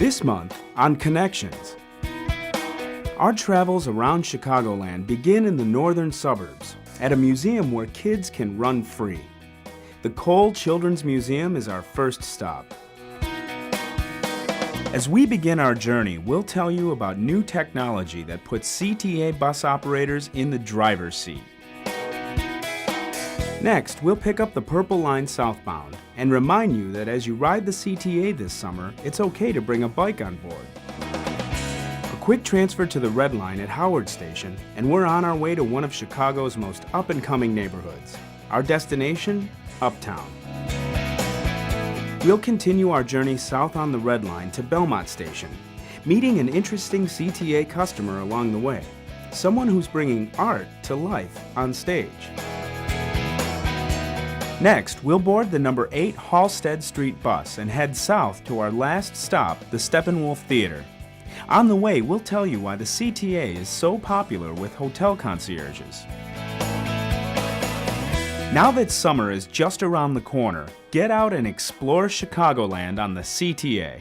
This month on Connections. Our travels around Chicagoland begin in the northern suburbs at a museum where kids can run free. The Kohl Children's Museum is our first stop. As we begin our journey, we'll tell you about new technology that puts CTA bus operators in the driver's seat. Next, we'll pick up the Purple Line southbound and remind you that as you ride the CTA this summer, it's okay to bring a bike on board. A quick transfer to the Red Line at Howard Station, and we're on our way to one of Chicago's most up-and-coming neighborhoods. Our destination, Uptown. We'll continue our journey south on the Red Line to Belmont Station, meeting an interesting CTA customer along the way, someone who's bringing art to life on stage. Next, we'll board the number 8 Halsted Street bus and head south to our last stop, the Steppenwolf Theater. On the way, we'll tell you why the CTA is so popular with hotel concierges. Now that summer is just around the corner, get out and explore Chicagoland on the CTA.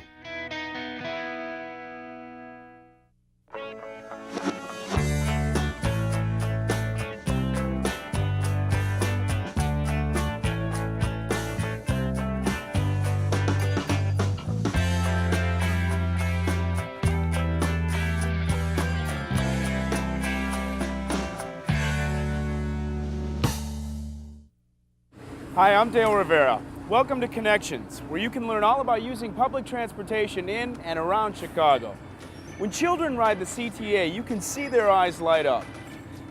Hi, I'm Dale Rivera. Welcome to Connections, where you can learn all about using public transportation in and around Chicago. When children ride the CTA, you can see their eyes light up.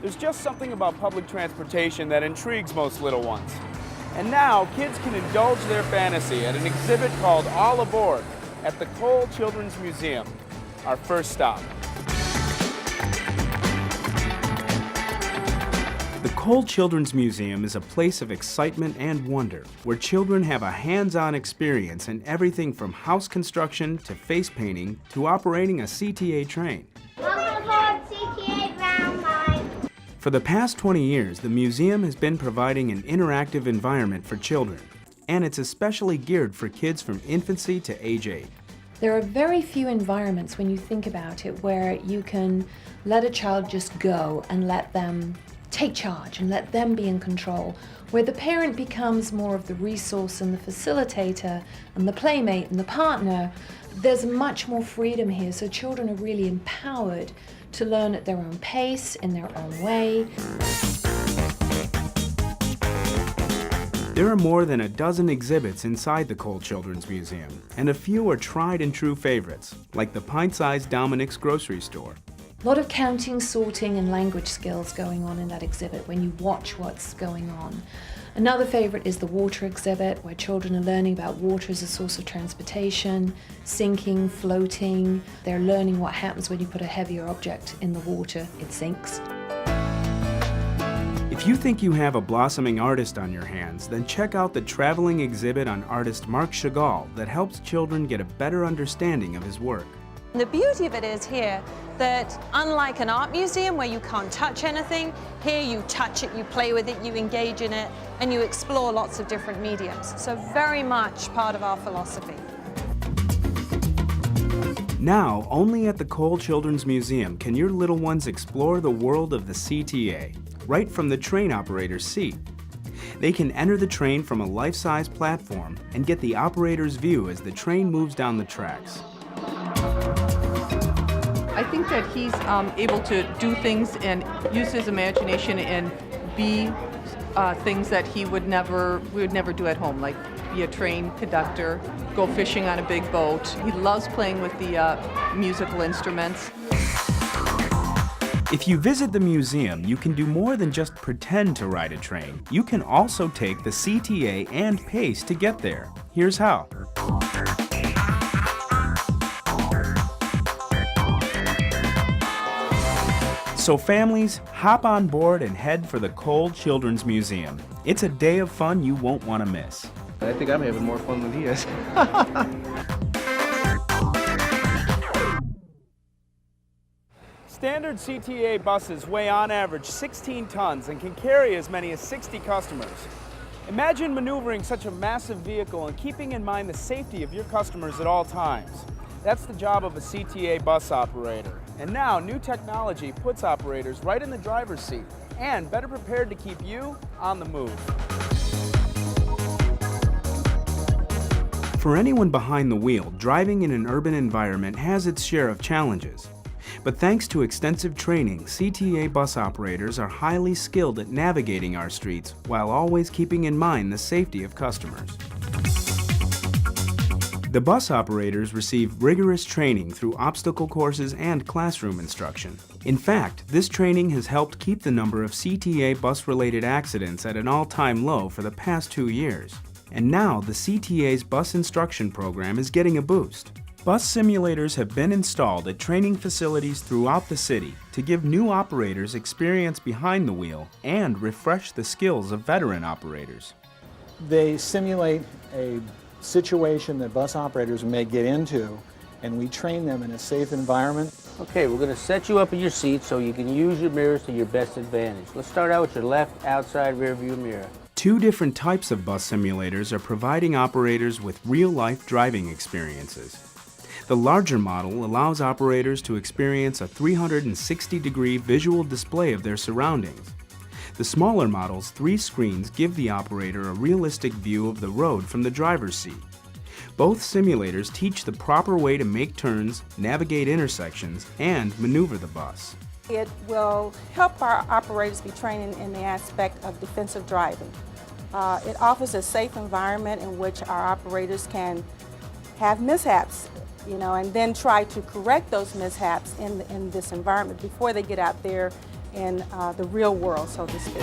There's just something about public transportation that intrigues most little ones. And now, kids can indulge their fantasy at an exhibit called All Aboard at the Kohl Children's Museum, our first stop. The Kohl Children's Museum is a place of excitement and wonder, where children have a hands-on experience in everything from house construction to face painting to operating a CTA train. Welcome aboard CTA Brown Line. For the past 20 years, the museum has been providing an interactive environment for children, and it's especially geared for kids from infancy to age 8. There are very few environments, when you think about it, where you can let a child just go and let them take charge and let them be in control, where the parent becomes more of the resource and the facilitator and the playmate and the partner. There's much more freedom here, so children are really empowered to learn at their own pace, in their own way. There are more than a dozen exhibits inside the Kohl Children's Museum, and a few are tried and true favorites, like the pint-sized Dominic's grocery store. A lot of counting, sorting, and language skills going on in that exhibit when you watch what's going on. Another favorite is the water exhibit, where children are learning about water as a source of transportation, sinking, floating. They're learning what happens when you put a heavier object in the water. It sinks. If you think you have a blossoming artist on your hands, then check out the traveling exhibit on artist Marc Chagall that helps children get a better understanding of his work. The beauty of it is here that, unlike an art museum where you can't touch anything, here you touch it, you play with it, you engage in it, and you explore lots of different mediums. So very much part of our philosophy. Now, only at the Kohl Children's Museum can your little ones explore the world of the CTA, right from the train operator's seat. They can enter the train from a life-size platform and get the operator's view as the train moves down the tracks. I think that he's able to do things and use his imagination and be things that we would never do at home, like be a train conductor, go fishing on a big boat. He loves playing with the musical instruments. If you visit the museum, you can do more than just pretend to ride a train. You can also take the CTA and pace to get there. Here's how. So families, hop on board and head for the Kohl Children's Museum. It's a day of fun you won't want to miss. I think I'm having more fun than he is. Standard CTA buses weigh on average 16 tons and can carry as many as 60 customers. Imagine maneuvering such a massive vehicle and keeping in mind the safety of your customers at all times. That's the job of a CTA bus operator. And now, new technology puts operators right in the driver's seat and better prepared to keep you on the move. For anyone behind the wheel, driving in an urban environment has its share of challenges. But thanks to extensive training, CTA bus operators are highly skilled at navigating our streets while always keeping in mind the safety of customers. The bus operators receive rigorous training through obstacle courses and classroom instruction. In fact, this training has helped keep the number of CTA bus-related accidents at an all-time low for the past 2 years. And now the CTA's bus instruction program is getting a boost. Bus simulators have been installed at training facilities throughout the city to give new operators experience behind the wheel and refresh the skills of veteran operators. They simulate a situation that bus operators may get into, and we train them in a safe environment. Okay, we're going to set you up in your seat so you can use your mirrors to your best advantage. Let's start out with your left outside rear view mirror. 2 different types of bus simulators are providing operators with real-life driving experiences. The larger model allows operators to experience a 360-degree visual display of their surroundings. The smaller model's 3 screens give the operator a realistic view of the road from the driver's seat. Both simulators teach the proper way to make turns, navigate intersections, and maneuver the bus. It will help our operators be trained in the aspect of defensive driving. It offers a safe environment in which our operators can have mishaps, and then try to correct those mishaps in this environment before they get out there in the real world, so to speak.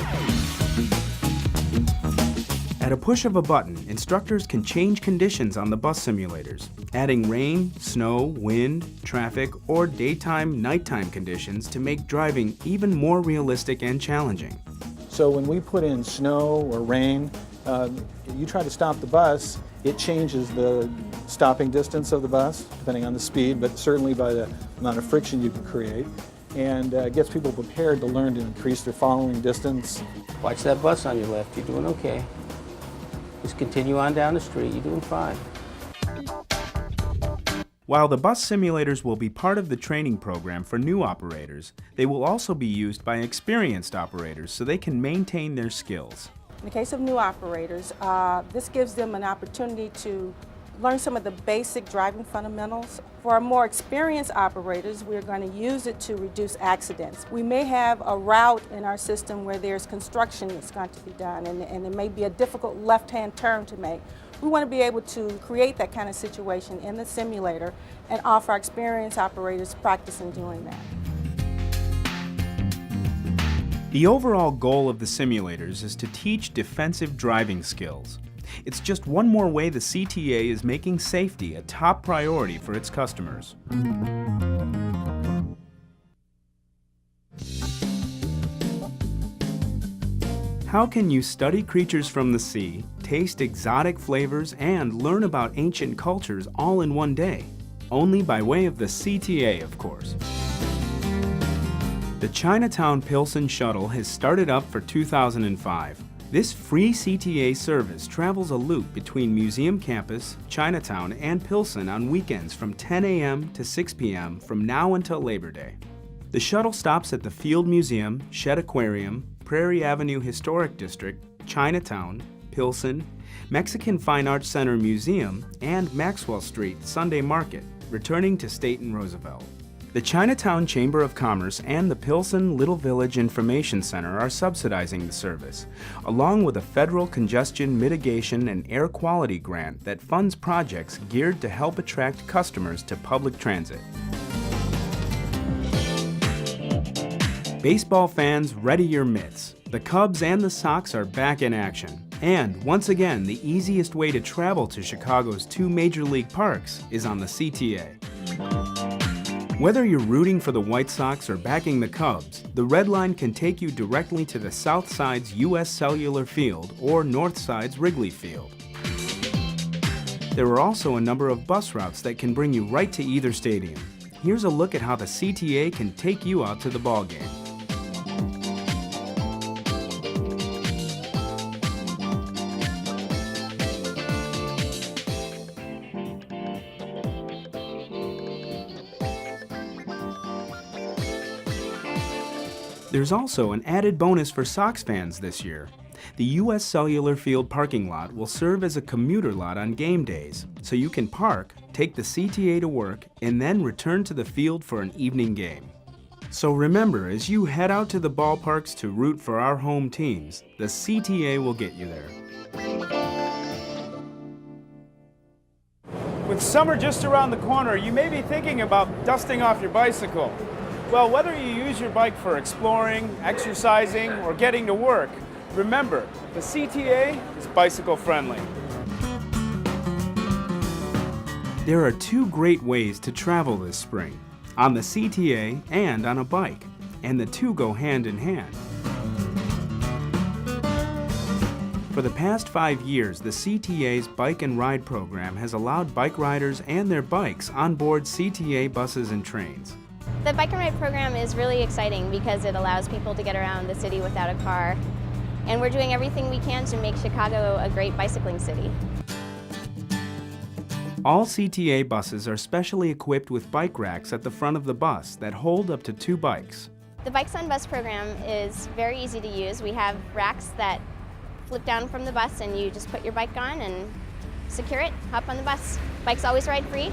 At a push of a button, instructors can change conditions on the bus simulators, adding rain, snow, wind, traffic, or daytime, nighttime conditions to make driving even more realistic and challenging. So when we put in snow or rain, you try to stop the bus, it changes the stopping distance of the bus, depending on the speed, but certainly by the amount of friction you can create, and gets people prepared to learn to increase their following distance. Watch that bus on your left. You're doing okay. Just continue on down the street. You're doing fine. While the bus simulators will be part of the training program for new operators, they will also be used by experienced operators so they can maintain their skills. In the case of new operators, this gives them an opportunity to learn some of the basic driving fundamentals. For our more experienced operators, we're going to use it to reduce accidents. We may have a route in our system where there's construction that's going to be done, and it may be a difficult left-hand turn to make. We want to be able to create that kind of situation in the simulator and offer our experienced operators practice in doing that. The overall goal of the simulators is to teach defensive driving skills. It's just one more way the CTA is making safety a top priority for its customers. How can you study creatures from the sea, taste exotic flavors, and learn about ancient cultures all in one day? Only by way of the CTA, of course. The Chinatown Pilsen Shuttle has started up for 2005. This free CTA service travels a loop between Museum Campus, Chinatown, and Pilsen on weekends from 10 a.m. to 6 p.m. from now until Labor Day. The shuttle stops at the Field Museum, Shed Aquarium, Prairie Avenue Historic District, Chinatown, Pilsen, Mexican Fine Arts Center Museum, and Maxwell Street Sunday Market, returning to State and Roosevelt. The Chinatown Chamber of Commerce and the Pilsen Little Village Information Center are subsidizing the service, along with a federal congestion mitigation and air quality grant that funds projects geared to help attract customers to public transit. Baseball fans, ready your mitts. The Cubs and the Sox are back in action. And once again, the easiest way to travel to Chicago's 2 major league parks is on the CTA. Whether you're rooting for the White Sox or backing the Cubs, the Red Line can take you directly to the South Side's U.S. Cellular Field or North Side's Wrigley Field. There are also a number of bus routes that can bring you right to either stadium. Here's a look at how the CTA can take you out to the ballgame. There's also an added bonus for Sox fans this year. The U.S. Cellular Field parking lot will serve as a commuter lot on game days, so you can park, take the CTA to work, and then return to the field for an evening game. So remember, as you head out to the ballparks to root for our home teams, the CTA will get you there. With summer just around the corner, you may be thinking about dusting off your bicycle. Well, whether you use your bike for exploring, exercising, or getting to work, remember, the CTA is bicycle friendly. There are two great ways to travel this spring, on the CTA and on a bike, and the two go hand in hand. For the past 5 years, the CTA's Bike and Ride program has allowed bike riders and their bikes on board CTA buses and trains. The Bike and Ride program is really exciting because it allows people to get around the city without a car. And we're doing everything we can to make Chicago a great bicycling city. All CTA buses are specially equipped with bike racks at the front of the bus that hold up to 2 bikes. The Bikes on Bus program is very easy to use. We have racks that flip down from the bus and you just put your bike on and secure it, hop on the bus. Bikes always ride free.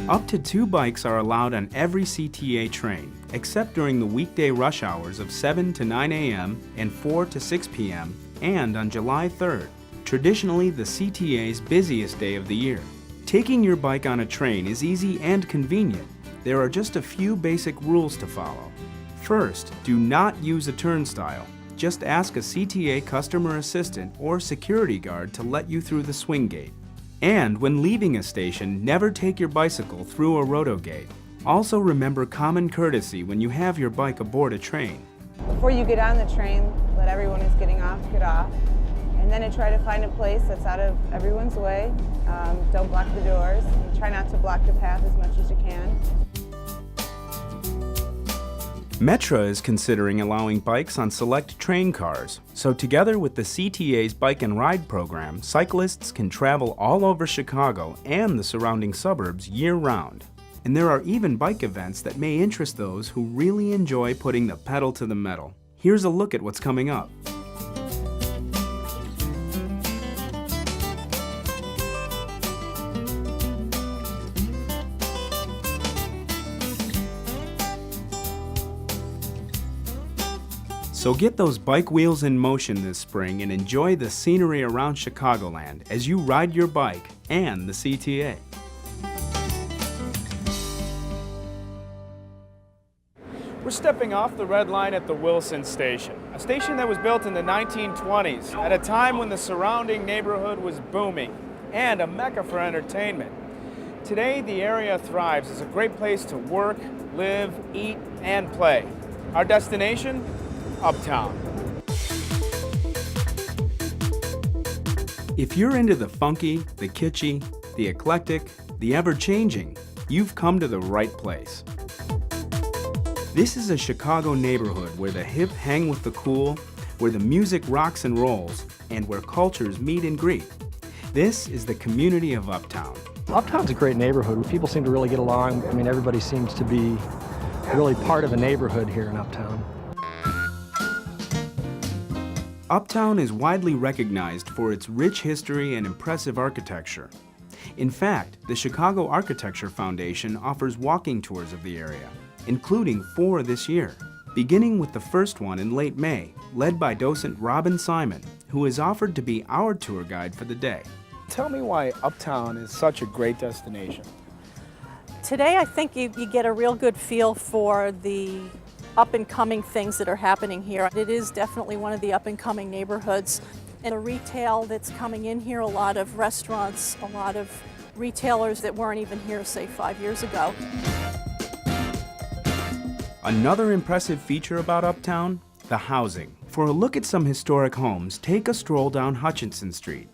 Up to 2 bikes are allowed on every CTA train, except during the weekday rush hours of 7 to 9 a.m. and 4 to 6 p.m. and on July 3rd, traditionally the CTA's busiest day of the year. Taking your bike on a train is easy and convenient. There are just a few basic rules to follow. First, do not use a turnstile. Just ask a CTA customer assistant or security guard to let you through the swing gate. And when leaving a station, never take your bicycle through a roto gate. Also remember common courtesy when you have your bike aboard a train. Before you get on the train, let everyone who's getting off get off. And then try to find a place that's out of everyone's way. Don't block the doors. And try not to block the path as much as you can. Metra is considering allowing bikes on select train cars, so together with the CTA's Bike and Ride program, cyclists can travel all over Chicago and the surrounding suburbs year-round. And there are even bike events that may interest those who really enjoy putting the pedal to the metal. Here's a look at what's coming up. So get those bike wheels in motion this spring and enjoy the scenery around Chicagoland as you ride your bike and the CTA. We're stepping off the red line at the Wilson station, a station that was built in the 1920s at a time when the surrounding neighborhood was booming and a mecca for entertainment. Today, the area thrives as a great place to work, live, eat, and play. Our destination? Uptown. If you're into the funky, the kitschy, the eclectic, the ever-changing, you've come to the right place. This is a Chicago neighborhood where the hip hang with the cool, where the music rocks and rolls, and where cultures meet and greet. This is the community of Uptown. Uptown's a great neighborhood. People seem to really get along. I mean, everybody seems to be really part of a neighborhood here in Uptown. Uptown is widely recognized for its rich history and impressive architecture. In fact, the Chicago Architecture Foundation offers walking tours of the area, including 4 this year, beginning with the first one in late May, led by docent Robin Simon, who has offered to be our tour guide for the day. Tell me why Uptown is such a great destination. Today I think you get a real good feel for the up-and-coming things that are happening here. It is definitely one of the up-and-coming neighborhoods. And the retail that's coming in here, a lot of restaurants, a lot of retailers that weren't even here, say, 5 years ago. Another impressive feature about Uptown, the housing. For a look at some historic homes, take a stroll down Hutchinson Street.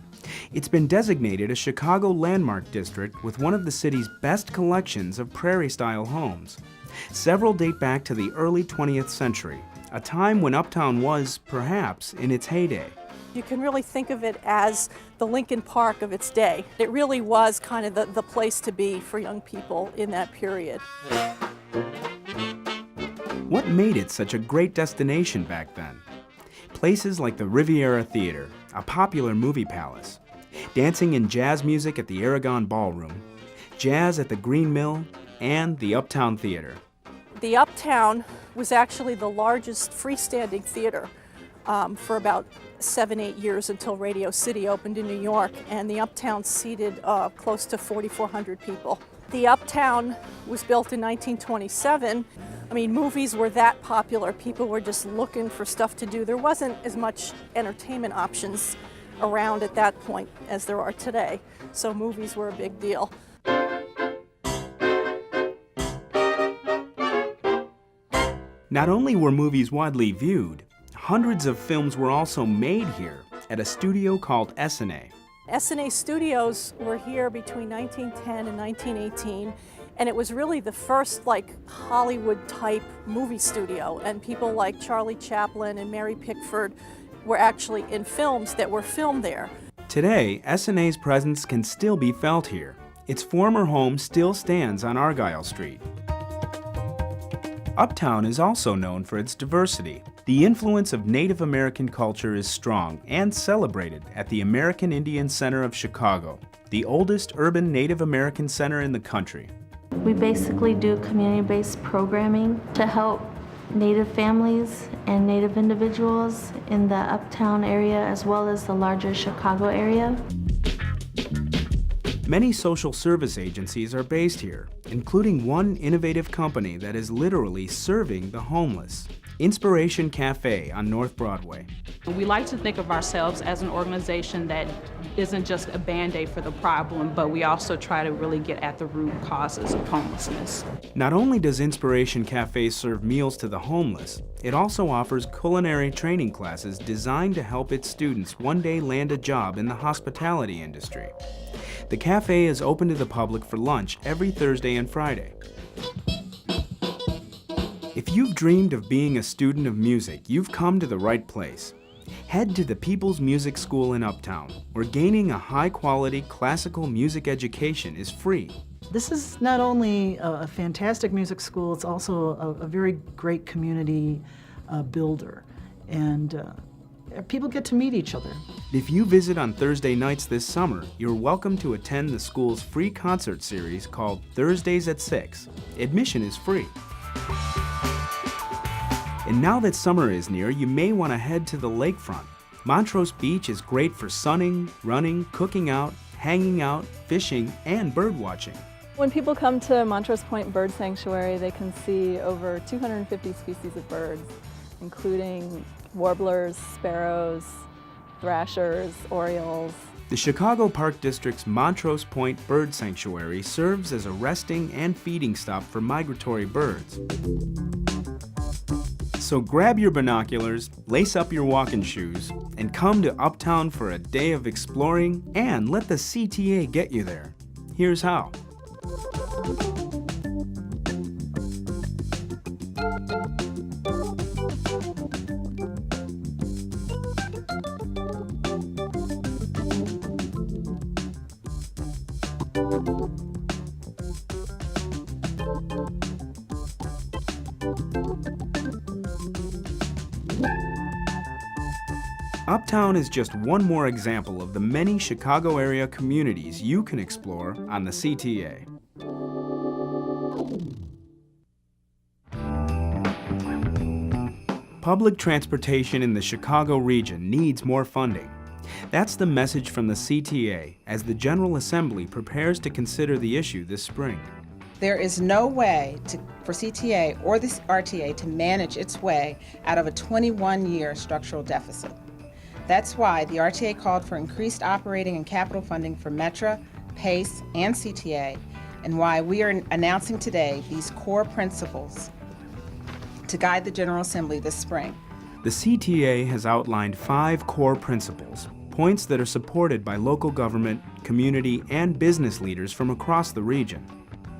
It's been designated a Chicago landmark district with one of the city's best collections of prairie-style homes. Several date back to the early 20th century, a time when Uptown was, perhaps, in its heyday. You can really think of it as the Lincoln Park of its day. It really was kind of the place to be for young people in that period. What made it such a great destination back then? Places like the Riviera Theater, a popular movie palace, dancing and jazz music at the Aragon Ballroom, jazz at the Green Mill, and the Uptown Theater. The Uptown was actually the largest freestanding theater for about 7-8 years until Radio City opened in New York, and the Uptown seated close to 4,400 people. The Uptown was built in 1927. I mean, movies were that popular. People were just looking for stuff to do. There wasn't as much entertainment options around at that point as there are today, so movies were a big deal. Not only were movies widely viewed, hundreds of films were also made here at a studio called S&A. S&A Studios were here between 1910 and 1918, and it was really the first Hollywood-type movie studio, and people like Charlie Chaplin and Mary Pickford were actually in films that were filmed there. Today, S&A's presence can still be felt here. Its former home still stands on Argyle Street. Uptown is also known for its diversity. The influence of Native American culture is strong and celebrated at the American Indian Center of Chicago, the oldest urban Native American center in the country. We basically do community-based programming to help Native families and Native individuals in the Uptown area as well as the larger Chicago area. Many social service agencies are based here, including one innovative company that is literally serving the homeless, Inspiration Cafe on North Broadway. We like to think of ourselves as an organization that isn't just a Band-Aid for the problem, but we also try to really get at the root causes of homelessness. Not only does Inspiration Cafe serve meals to the homeless, it also offers culinary training classes designed to help its students one day land a job in the hospitality industry. The cafe is open to the public for lunch every Thursday and Friday. If you've dreamed of being a student of music, you've come to the right place. Head to the People's Music School in Uptown, where gaining a high-quality classical music education is free. This is not only a fantastic music school, it's also a very great community builder. And people get to meet each other. If you visit on Thursday nights this summer, you're welcome to attend the school's free concert series called Thursdays at 6. Admission is free. And now that summer is near, you may want to head to the lakefront. Montrose Beach is great for sunning, running, cooking out, hanging out, fishing, and bird watching. When people come to Montrose Point Bird Sanctuary, they can see over 250 species of birds, including warblers, sparrows, thrashers, orioles. The Chicago Park District's Montrose Point Bird Sanctuary serves as a resting and feeding stop for migratory birds. So grab your binoculars, lace up your walking shoes, and come to Uptown for a day of exploring and let the CTA get you there. Here's how. Uptown is just one more example of the many Chicago area communities you can explore on the CTA. Public transportation in the Chicago region needs more funding. That's the message from the CTA as the General Assembly prepares to consider the issue this spring. There is no way for CTA or the RTA to manage its way out of a 21-year structural deficit. That's why the RTA called for increased operating and capital funding for Metra, PACE, and CTA, and why we are announcing today these core principles to guide the General Assembly this spring. The CTA has outlined 5 core principles, points that are supported by local government, community, and business leaders from across the region.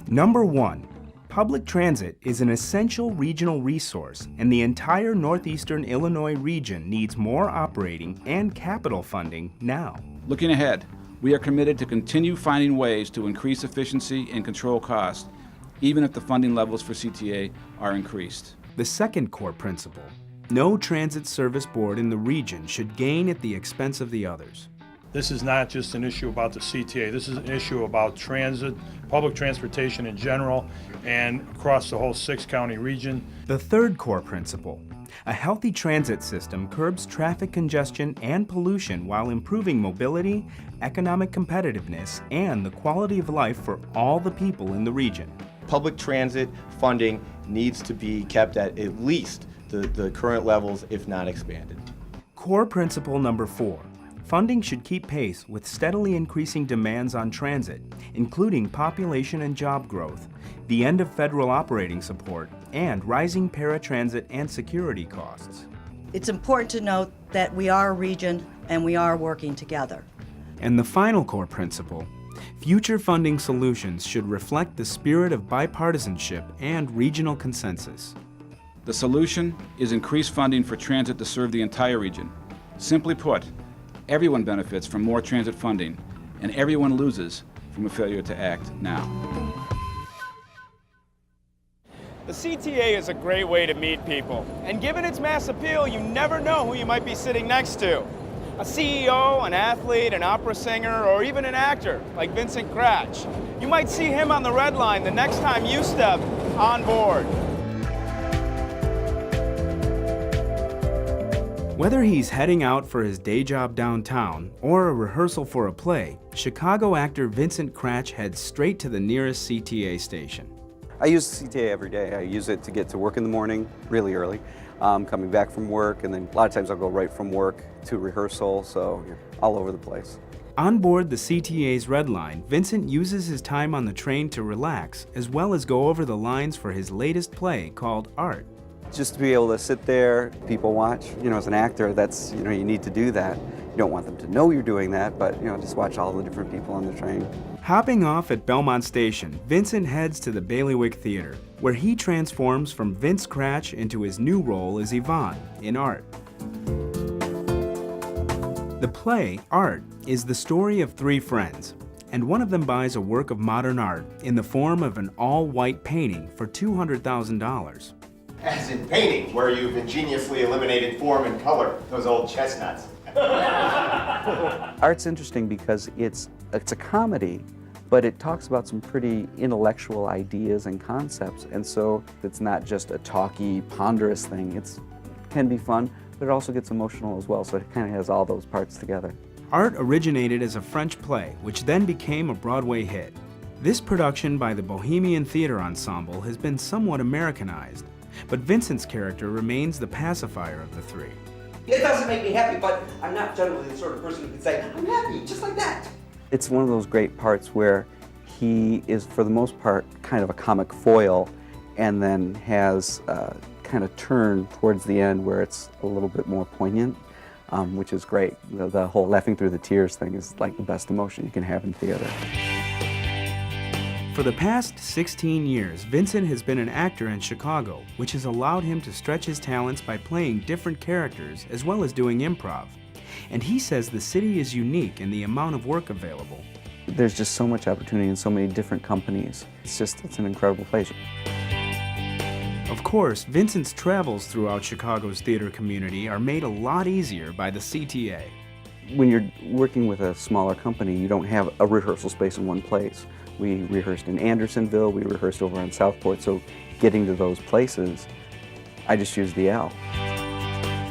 Number 1, public transit is an essential regional resource, and the entire northeastern Illinois region needs more operating and capital funding now. Looking ahead, we are committed to continue finding ways to increase efficiency and control costs, even if the funding levels for CTA are increased. The second core principle: no transit service board in the region should gain at the expense of the others. This is not just an issue about the CTA. This is an issue about transit, public transportation in general, and across the whole 6-county region. The third core principle: a healthy transit system curbs traffic congestion and pollution while improving mobility, economic competitiveness, and the quality of life for all the people in the region. Public transit funding needs to be kept at least the current levels, if not expanded. Core principle number 4: funding should keep pace with steadily increasing demands on transit, including population and job growth, the end of federal operating support, and rising paratransit and security costs. It's important to note that we are a region and we are working together. And the final core principle: future funding solutions should reflect the spirit of bipartisanship and regional consensus. The solution is increased funding for transit to serve the entire region. Simply put, everyone benefits from more transit funding, and everyone loses from a failure to act now. The CTA is a great way to meet people, and given its mass appeal, you never know who you might be sitting next to. A CEO, an athlete, an opera singer, or even an actor like Vincent Kratch. You might see him on the red line the next time you step on board. Whether he's heading out for his day job downtown or a rehearsal for a play, Chicago actor Vincent Kratch heads straight to the nearest CTA station. I use the CTA every day. I use it to get to work in the morning really early, coming back from work, and then a lot of times I'll go right from work to rehearsal, so you're all over the place. On board the CTA's Red Line, Vincent uses his time on the train to relax, as well as go over the lines for his latest play called Art. Just to be able to sit there, people watch, as an actor, that's, you need to do that. You don't want them to know you're doing that, but, just watch all the different people on the train. Hopping off at Belmont Station, Vincent heads to the Bailiwick Theater, where he transforms from Vince Kratch into his new role as Yvonne in Art. The play, Art, is the story of 3 friends, and one of them buys a work of modern art in the form of an all-white painting for $200,000. As in painting, where you've ingeniously eliminated form and color, those old chestnuts. Art's interesting because it's a comedy, but it talks about some pretty intellectual ideas and concepts, and so it's not just a talky, ponderous thing. It can be fun, but it also gets emotional as well, so it kind of has all those parts together. Art originated as a French play, which then became a Broadway hit. This production by the Bohemian Theater Ensemble has been somewhat Americanized, but Vincent's character remains the pacifier of the 3. It doesn't make me happy, but I'm not generally the sort of person who can say, I'm happy, just like that. It's one of those great parts where he is, for the most part, kind of a comic foil, and then has a kind of turn towards the end where it's a little bit more poignant, which is great. The whole laughing through the tears thing is like the best emotion you can have in theater. For the past 16 years, Vincent has been an actor in Chicago, which has allowed him to stretch his talents by playing different characters as well as doing improv. And he says the city is unique in the amount of work available. There's just so much opportunity in so many different companies. It's an incredible place. Of course, Vincent's travels throughout Chicago's theater community are made a lot easier by the CTA. When you're working with a smaller company, you don't have a rehearsal space in one place. We rehearsed in Andersonville, we rehearsed over on Southport, so getting to those places, I just use the L.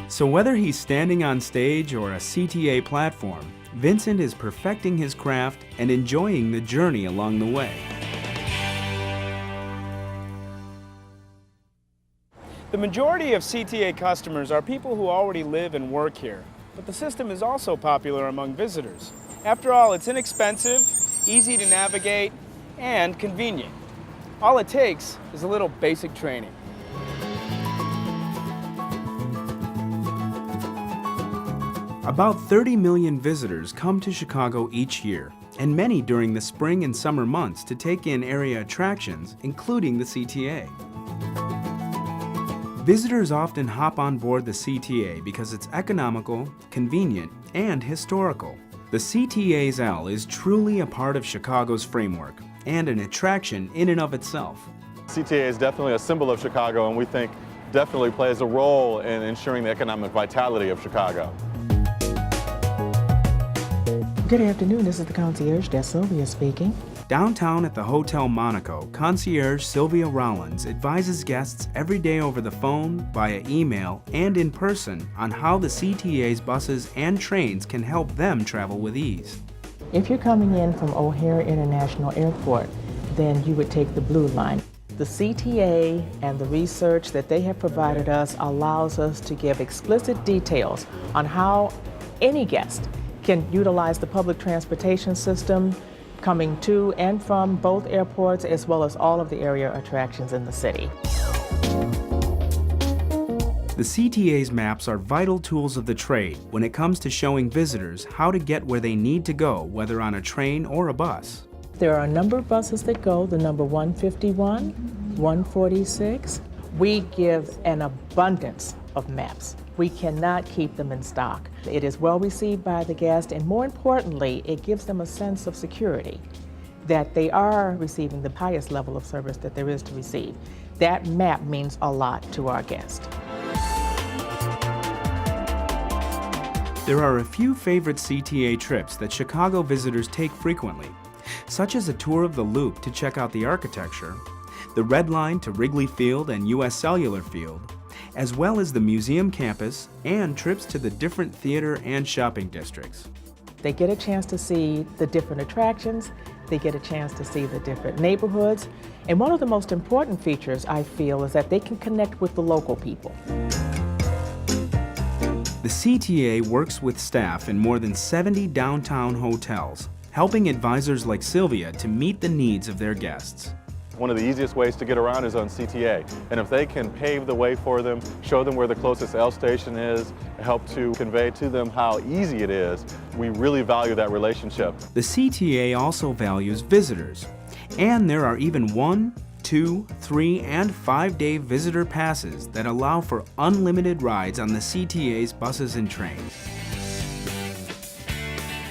So whether he's standing on stage or a CTA platform, Vincent is perfecting his craft and enjoying the journey along the way. The majority of CTA customers are people who already live and work here, but the system is also popular among visitors. After all, it's inexpensive, easy to navigate, and convenient. All it takes is a little basic training. About 30 million visitors come to Chicago each year, and many during the spring and summer months to take in area attractions, including the CTA. Visitors often hop on board the CTA because it's economical, convenient, and historical. The CTA's L is truly a part of Chicago's framework and an attraction in and of itself. CTA is definitely a symbol of Chicago, and we think definitely plays a role in ensuring the economic vitality of Chicago. Good afternoon, this is the Concierge desk, Sylvia speaking. Downtown at the Hotel Monaco, concierge Sylvia Rollins advises guests every day over the phone, via email, and in person on how the CTA's buses and trains can help them travel with ease. If you're coming in from O'Hare International Airport, then you would take the Blue Line. The CTA and the research that they have provided us allows us to give explicit details on how any guest can utilize the public transportation system coming to and from both airports, as well as all of the area attractions in the city. The CTA's maps are vital tools of the trade when it comes to showing visitors how to get where they need to go, whether on a train or a bus. There are a number of buses that go, the number 151, 146. We give an abundance of maps. We cannot keep them in stock. It is well received by the guest, and more importantly, it gives them a sense of security that they are receiving the highest level of service that there is to receive. That map means a lot to our guests. There are a few favorite CTA trips that Chicago visitors take frequently, such as a tour of the Loop to check out the architecture, the Red Line to Wrigley Field and U.S. Cellular Field, as well as the museum campus and trips to the different theater and shopping districts. They get a chance to see the different attractions, they get a chance to see the different neighborhoods, and one of the most important features, I feel, is that they can connect with the local people. The CTA works with staff in more than 70 downtown hotels, helping advisors like Sylvia to meet the needs of their guests. One of the easiest ways to get around is on CTA, and if they can pave the way for them, show them where the closest L station is, help to convey to them how easy it is, we really value that relationship. The CTA also values visitors, and there are even 1, 2, 3, and 5-day visitor passes that allow for unlimited rides on the CTA's buses and trains.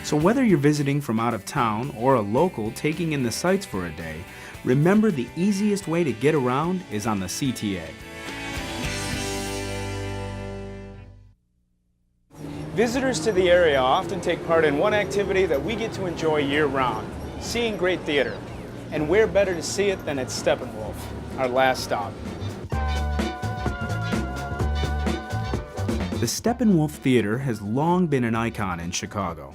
So whether you're visiting from out of town or a local taking in the sights for a day, remember the easiest way to get around is on the CTA. Visitors to the area often take part in one activity that we get to enjoy year-round, seeing great theater. And where better to see it than at Steppenwolf, our last stop. The Steppenwolf Theater has long been an icon in Chicago.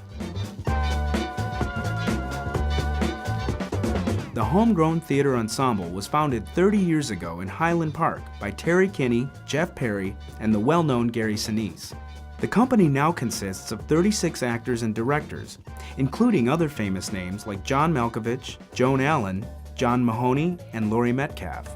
The Homegrown Theater Ensemble was founded 30 years ago in Highland Park by Terry Kinney, Jeff Perry, and the well-known Gary Sinise. The company now consists of 36 actors and directors, including other famous names like John Malkovich, Joan Allen, John Mahoney, and Laurie Metcalf.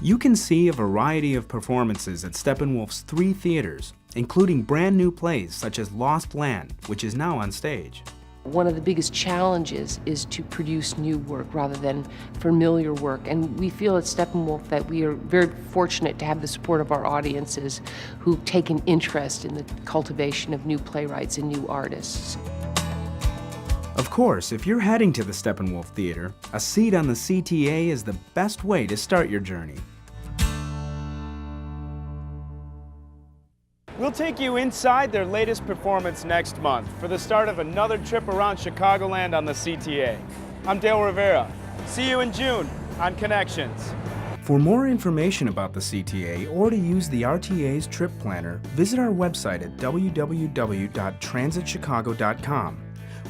You can see a variety of performances at Steppenwolf's 3 theaters, including brand new plays such as Lost Land, which is now on stage. One of the biggest challenges is to produce new work rather than familiar work, and we feel at Steppenwolf that we are very fortunate to have the support of our audiences who take an interest in the cultivation of new playwrights and new artists. Of course, if you're heading to the Steppenwolf Theater, a seat on the CTA is the best way to start your journey. We'll take you inside their latest performance next month for the start of another trip around Chicagoland on the CTA. I'm Dale Rivera. See you in June on Connections. For more information about the CTA or to use the RTA's trip planner, visit our website at www.transitchicago.com.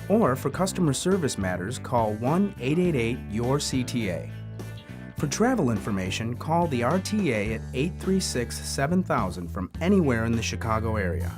Or for customer service matters, call 1-888-YOUR-CTA. For travel information, call the RTA at 836-7000 from anywhere in the Chicago area.